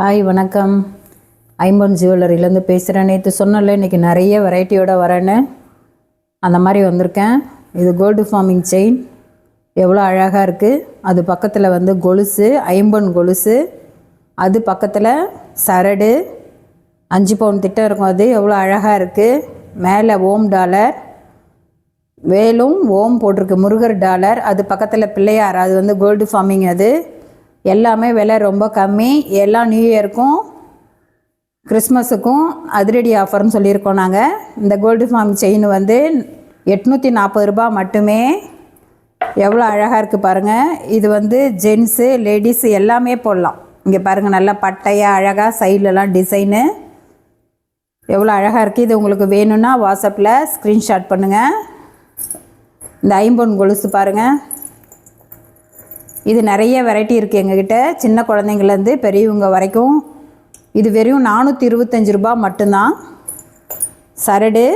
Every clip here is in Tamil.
ஹாய் வணக்கம். ஐம்பொன் ஜுவல்லரியிலேருந்து பேசுகிறேன். நேற்று சொன்னல இன்றைக்கி நிறைய வெரைட்டியோட வரேன்னு, அந்த மாதிரி வந்திருக்கேன். இது கோல்டு ஃபார்மிங் செயின் எவ்வளோ அழகாக இருக்குது. அது பக்கத்தில் வந்து கொலுசு, ஐம்பொன் கொலுசு, அது பக்கத்தில் சரடு 5 பவுன் திட்டம் இருக்கும். அது எவ்வளோ அழகாக இருக்குது. மேலே ஓம் டாலர், வேலும் ஓம் போட்டிருக்கு, முருகர் டாலர். அது பக்கத்தில் பிள்ளையார், அது வந்து கோல்டு ஃபார்மிங். அது எல்லாமே விலை ரொம்ப கம்மி. எல்லாம் நியூ இயருக்கும் கிறிஸ்மஸுக்கும் அதிரடி ஆஃபர்னு சொல்லியிருக்கோம் நாங்கள். இந்த கோல்டு ஃபார்மிங் செயின் வந்து 840 ரூபாய் மட்டுமே. எவ்வளோ அழகாக இருக்குது பாருங்கள். இது வந்து ஜென்ஸு லேடிஸு எல்லாமே போடலாம். இங்கே பாருங்கள், நல்லா பட்டையாக அழகாக சைட்லலாம் டிசைனு எவ்வளோ அழகாக இருக்குது. இது உங்களுக்கு வேணும்னா வாட்ஸ்அப்பில் ஸ்க்ரீன்ஷாட் பண்ணுங்கள். இந்த ஐம்பொன் கொலுசு பாருங்கள். இது நிறைய வெரைட்டி இருக்குது எங்ககிட்ட, சின்ன குழந்தைங்கள்லேருந்து பெரியவங்க வரைக்கும். இது வெறும் 425 ரூபாய் மட்டும்தான். சரடு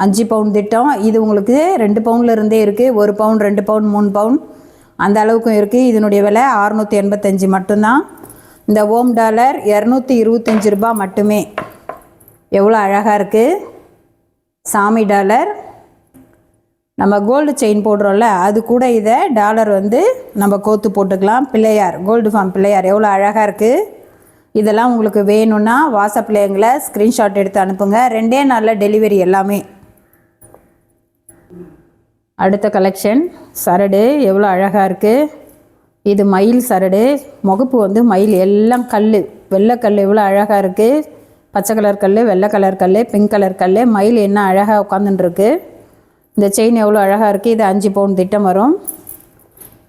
5 பவுன் திட்டம். இது உங்களுக்கு 2 பவுனில் இருந்தே இருக்குது. 1 பவுன், 2 பவுன், 3 பவுன் அந்த அளவுக்கும் இருக்குது. இதனுடைய விலை 685 மட்டும்தான். இந்த ஓம் டாலர் 225 ரூபாய் மட்டுமே. எவ்வளோ அழகாக இருக்குது. சாமி டாலர், நம்ம கோல்டு செயின் போடுறோம்ல, அது கூட இதை டாலர் வந்து நம்ம கோத்து போட்டுக்கலாம். பிள்ளையார், கோல்டு ஃபார்ம் பிள்ளையார் எவ்வளோ அழகாக இருக்குது. இதெல்லாம் உங்களுக்கு வேணும்னா வாட்ஸ்அப்பில் எங்களை ஸ்க்ரீன்ஷாட் எடுத்து அனுப்புங்க. 2 நாளில் டெலிவரி எல்லாமே. அடுத்த கலெக்ஷன் சரடு எவ்வளோ அழகாக இருக்குது. இது மயில் சரடு, முகப்பு வந்து மயில், எல்லாம் கல், வெள்ளை கல் எவ்வளோ அழகாக இருக்குது. பச்சை கலர் கல், வெள்ளை கலர் கல், பிங்க் கலர் கல், மயில் என்ன அழகாக உட்காந்துட்டுருக்கு. இந்த செயின் எவ்வளோ அழகாக இருக்குது. இது 5 பவுன் திட்டம் வரும்.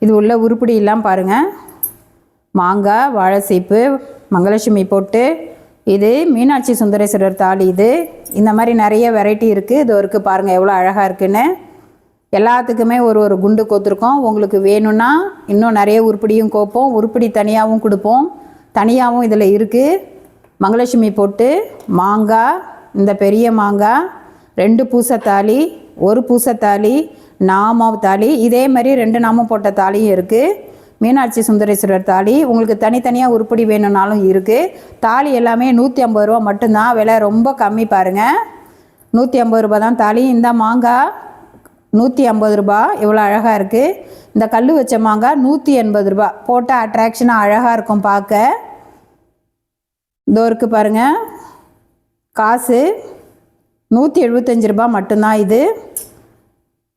இது உள்ள உருப்படியெல்லாம் பாருங்கள். மாங்காய், வாழைசீப்பு, மங்களலட்சுமி போட்டு, இது மீனாட்சி சுந்தரேஸ்வரர் தாலி. இது இந்த மாதிரி நிறைய வெரைட்டி இருக்குது. இது இருக்குது பாருங்கள் எவ்வளோ அழகாக இருக்குன்னு. எல்லாத்துக்குமே ஒரு குண்டு கோத்துருக்கோம். உங்களுக்கு வேணும்னா இன்னும் நிறைய உருப்படியும் கோப்போம். உருப்படி தனியாகவும் கொடுப்போம், தனியாகவும் இதில் இருக்குது. மங்களலட்சுமி போட்டு, மாங்காய், இந்த பெரிய மாங்காய், 2 பூசத்தாலி, 1 பூசத்தாலி, நாமம் தாலி, இதே மாதிரி 2 நாமம் போட்ட தாலியும் இருக்குது. மீனாட்சி சுந்தரேஸ்வரர் தாலி உங்களுக்கு தனித்தனியாக உருப்படி வேணும்னாலும் இருக்குது. தாலி எல்லாமே 150 ரூபா மட்டும்தான். விலை ரொம்ப கம்மி பாருங்கள். 150 ரூபா தான் தாலி. இந்த மாங்காய் 150 ரூபா, எவ்வளோ அழகாக இருக்குது. இந்த கல் வச்ச மாங்காய் 180 ரூபா. போட்டால் அட்ராக்ஷனாக அழகாக இருக்கும் பார்க்க. இதோ இருக்குது பாருங்கள். காசு 175 ரூபா மட்டும்தான்.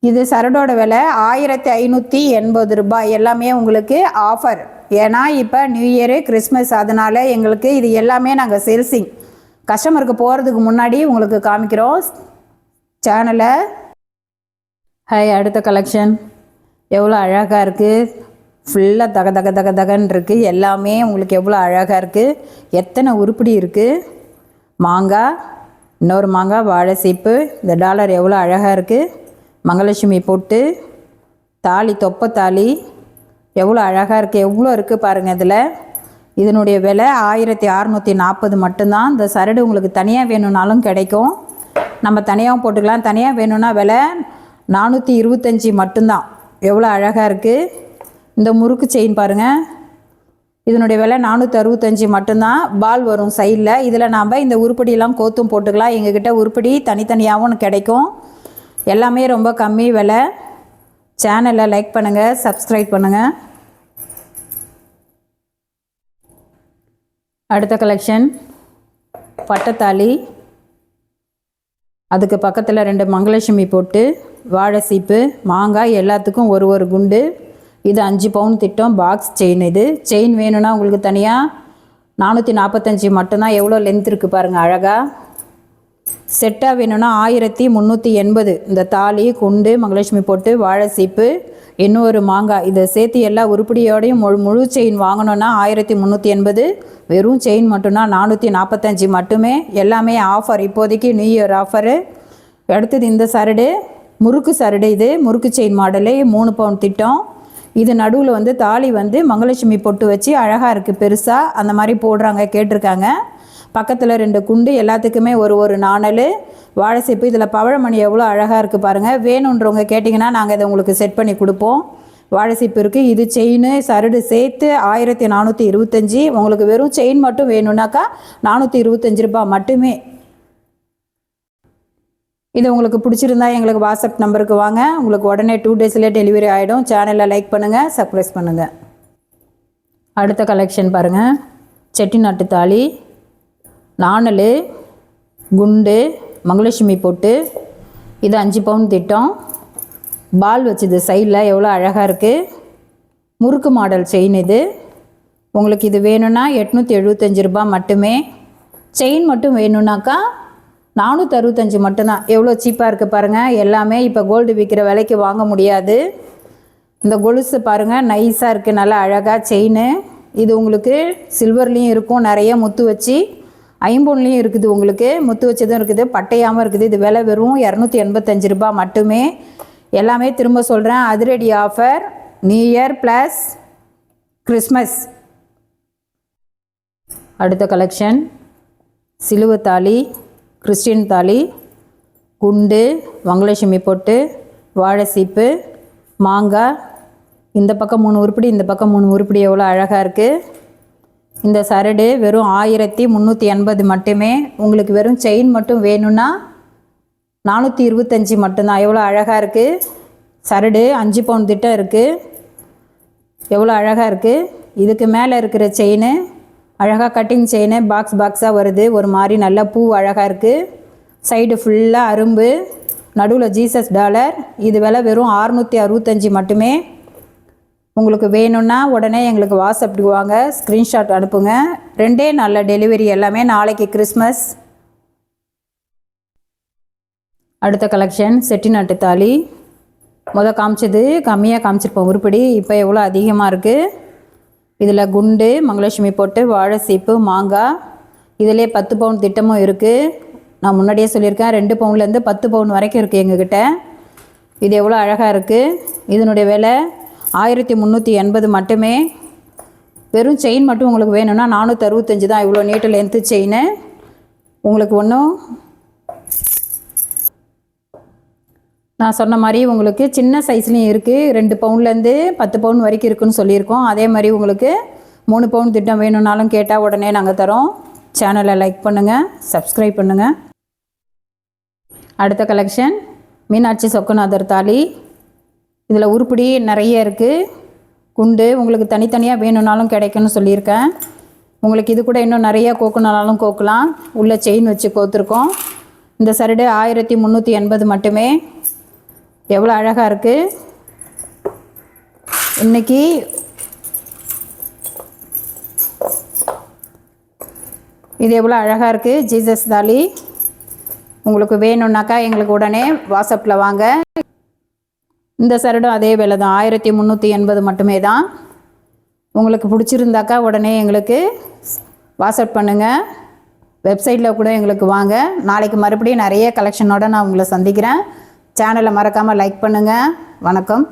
இது சரடோட விலை 1580 ரூபாய். எல்லாமே உங்களுக்கு ஆஃபர். ஏன்னா இப்போ நியூ இயரு, கிறிஸ்மஸ், அதனால் எங்களுக்கு இது எல்லாமே நாங்கள் சேல்ஸிங் கஸ்டமருக்கு போகிறதுக்கு முன்னாடி உங்களுக்கு காமிக்கிறோம் சேனலை. ஹாய், அடுத்த கலெக்ஷன் எவ்வளோ அழகாக இருக்குது. ஃபுல்லாக தக தக தக தகன்னு இருக்குது. எல்லாமே உங்களுக்கு எவ்வளோ அழகாக இருக்குது. எத்தனை உருப்படி இருக்குது. மாங்காய், இன்னொரு மாங்காய், வாழைசீப்பு, இந்த டாலர் எவ்வளோ அழகாக இருக்குது. மங்களலட்சுமி போட்டு, தாலி, தொப்பை தாலி எவ்வளோ அழகாக இருக்குது. எவ்வளோ இருக்குது பாருங்கள். இதனுடைய விலை 1640 மட்டும்தான். இந்த சரடு உங்களுக்கு தனியாக வேணும்னாலும் கிடைக்கும். நம்ம தனியாகவும் போட்டுக்கலாம். தனியாக வேணும்னா விலை 425 மட்டும்தான். எவ்வளோ அழகாக இருக்குது. இந்த முறுக்கு செயின் பாருங்கள். இதனுடைய விலை 465 மட்டும்தான். பால் வரும் சைடில். இதில் நாம் இந்த உருப்படியெல்லாம் கோத்தும் போட்டுக்கலாம். எங்ககிட்ட உருப்படி தனித்தனியாகவும் கிடைக்கும். எல்லாமே ரொம்ப கம்மி விலை. சேனலை லைக் பண்ணுங்கள், சப்ஸ்கிரைப் பண்ணுங்கள். அடுத்த கலெக்ஷன் பட்டத்தாலி, அதுக்கு பக்கத்தில் 2 மங்களலட்சுமி போட்டு, வாழைசீப்பு, மாங்காய், எல்லாத்துக்கும் ஒரு குண்டு. இது 5 பவுன் திட்டம் பாக்ஸ் செயின். இது செயின் வேணும்னா உங்களுக்கு தனியாக 445 மட்டும்தான். எவ்வளோ லென்த் இருக்குது பாருங்கள் அழகாக. செட்டாக வேணும்னா 1380. இந்த தாலி, குண்டு, மங்களலட்சுமி போட்டு, வாழைசீப்பு, இன்னொரு மாங்காய், இதை சேர்த்து எல்லா உருப்படியோடையும் முழு செயின் வாங்கணுன்னா 1380. வெறும் செயின் மட்டும்னா 445 மட்டுமே. எல்லாமே ஆஃபர், இப்போதைக்கு நியூ இயர் ஆஃபரு. அடுத்தது இந்த சரடு, முறுக்கு சரடு. இது முறுக்கு செயின் மாடலு, 3 பவுன் திட்டம். இது நடுவில் வந்து தாலி வந்து மங்களலட்சுமி பொட்டு வச்சு அழகாக இருக்குது. பெருசாக அந்த மாதிரி போடுறாங்க, கேட்டிருக்காங்க. பக்கத்தில் 2 குண்டு, எல்லாத்துக்குமே ஒரு நாணல், வாழைசீப்பு. இதில் பவழமணி எவ்வளோ அழகாக இருக்குது பாருங்கள். வேணுன்றவங்க கேட்டிங்கன்னா நாங்கள் இதை உங்களுக்கு செட் பண்ணி கொடுப்போம். வாழை சீப்பு இருக்குது. இது செயின் சரடு சேர்த்து 1425. உங்களுக்கு வெறும் செயின் மட்டும் வேணும்னாக்கா 425 ரூபாய் மட்டுமே. இது உங்களுக்கு பிடிச்சிருந்தா எங்களுக்கு வாட்ஸ்அப் நம்பருக்கு வாங்க. உங்களுக்கு உடனே 2 டேஸில் டெலிவரி ஆகிடும். சேனலை லைக் பண்ணுங்கள், சப்ஸ்கிரைப் பண்ணுங்கள். அடுத்த கலெக்ஷன் பாருங்கள். செட்டிநாட்டு தாலி, நாணல், குண்டு, மங்களலட்சுமி பொட்டு. இது 5 பவுன் திட்டம். பால் வச்சுது சைடில் எவ்வளோ அழகாக இருக்குது. முறுக்கு மாடல் செயின் இது. உங்களுக்கு இது வேணும்னா 875 ரூபாய் மட்டுமே. செயின் மட்டும் வேணும்னாக்கா 465 மட்டும்தான். எவ்வளோ சீப்பாக இருக்குது பாருங்கள். எல்லாமே இப்போ கோல்டு விற்கிற விலைக்கு வாங்க முடியாது. இந்த கொலுசு பாருங்கள், நைஸாக இருக்குது, நல்லா அழகாக செயின். இது உங்களுக்கு சில்வர்லேயும் இருக்கும், நிறைய முத்து வச்சு. ஐம்பொன்லேயும் இருக்குது, உங்களுக்கு முத்து வச்சதும் இருக்குது, பட்டையாமல் இருக்குது. இது விலை வெறும் 285 ரூபாய் மட்டுமே. எல்லாமே திரும்ப சொல்கிறேன், அதிரடி offer, new year plus Christmas. அடுத்த கலெக்ஷன் சிலுவை தாலி, கிறிஸ்டின் தாலி, குண்டு, மங்களலட்சுமி பொட்டு, வாழை சீப்பு, மாங்காய். இந்த பக்கம் 3 உருப்படி, இந்த பக்கம் 3 உருப்படி. எவ்வளோ அழகாக இருக்குது. இந்த சரடு வெறும் 1380 மட்டுமே. உங்களுக்கு வெறும் செயின் மட்டும் வேணும்னா 425 மட்டும்தான். எவ்வளோ அழகாக இருக்குது. சரடு 5 பவுன் திட்டம் இருக்குது. எவ்வளோ அழகாக இருக்குது. இதுக்கு மேலே இருக்கிற செயின் அழகாக கட்டிங் செயின், பாக்ஸாக வருது. ஒரு மாதிரி நல்ல பூ அழகாக இருக்குது. சைடு ஃபுல்லாக அரும்பு, நடுவில் ஜீசஸ் டாலர். இது விலை வெறும் 665 மட்டுமே. உங்களுக்கு வேணும்னா உடனே எங்களுக்கு வாட்ஸ்அப்புக்கு வாங்க, ஸ்க்ரீன்ஷாட் அனுப்புங்க. 2 நாளில் டெலிவரி. எல்லாமே நாளைக்கு கிறிஸ்மஸ். அடுத்த கலெக்ஷன் செட்டிநாட்டு தாலி. காமிச்சது கம்மியாக காமிச்சிருப்போம் உருப்படி. இப்போ எவ்வளோ அதிகமாக இருக்குது. இதில் குண்டு, மங்களலட்சுமி பொட்டு, வாழை சீப்பு, மாங்காய். இதிலே 10 பவுன் திட்டமும் இருக்குது. நான் முன்னாடியே சொல்லியிருக்கேன், 2 பவுன்லேருந்து 10 பவுன் வரைக்கும் இருக்குது எங்ககிட்ட. இது எவ்வளோ அழகாக இருக்குது. இதனுடைய விலை 1380 மட்டுமே. வெறும் செயின் மட்டும் உங்களுக்கு வேணும்னா 465 தான். இவ்வளோ நீட்டு லென்த்து செயின். உங்களுக்கு ஒன்றும் நான் சொன்ன மாதிரி உங்களுக்கு சின்ன சைஸ்லேயும் இருக்குது. 2 பவுன்லேருந்து 10 பவுன் வரைக்கும் இருக்குதுன்னு சொல்லியிருக்கோம். அதே மாதிரி உங்களுக்கு 3 பவுன் திட்டம் வேணும்னாலும் கேட்டால் உடனே நாங்கள் தரோம். சேனலை லைக் பண்ணுங்கள், சப்ஸ்கிரைப் பண்ணுங்கள். அடுத்த கலெக்ஷன் மீனாட்சி சொக்கநாதர் தாலி. இதில் உருப்படி நிறைய இருக்குது. குண்டு உங்களுக்கு தனித்தனியாக வேணும்னாலும் கிடைக்கும்னு சொல்லியிருக்கேன். உங்களுக்கு இது கூட இன்னும் நிறையா கோக்குனாலும் கோக்கலாம். உள்ள செயின் வச்சு கோத்துருக்கோம். இந்த சரடு 1380 மட்டுமே. எவ்வளோ அழகாக இருக்குது. இன்றைக்கி இது எவ்வளோ அழகாக இருக்குது. ஜீசஸ் தாலி. உங்களுக்கு வேணும்னாக்கா எங்களுக்கு உடனே வாட்ஸ்அப்பில் வாங்க. இந்த சரடும் அதே விலை தான், 1380 மட்டுமே தான். உங்களுக்கு பிடிச்சிருந்தாக்கா உடனே எங்களுக்கு வாட்ஸ்அப் பண்ணுங்கள். வெப்சைட்டில் கூட எங்களுக்கு வாங்க. நாளைக்கு மறுபடியும் நிறைய கலெக்ஷனோடு நான் உங்களை சந்திக்கிறேன். சேனலை மறக்காமல் லைக் பண்ணுங்கள். வணக்கம்.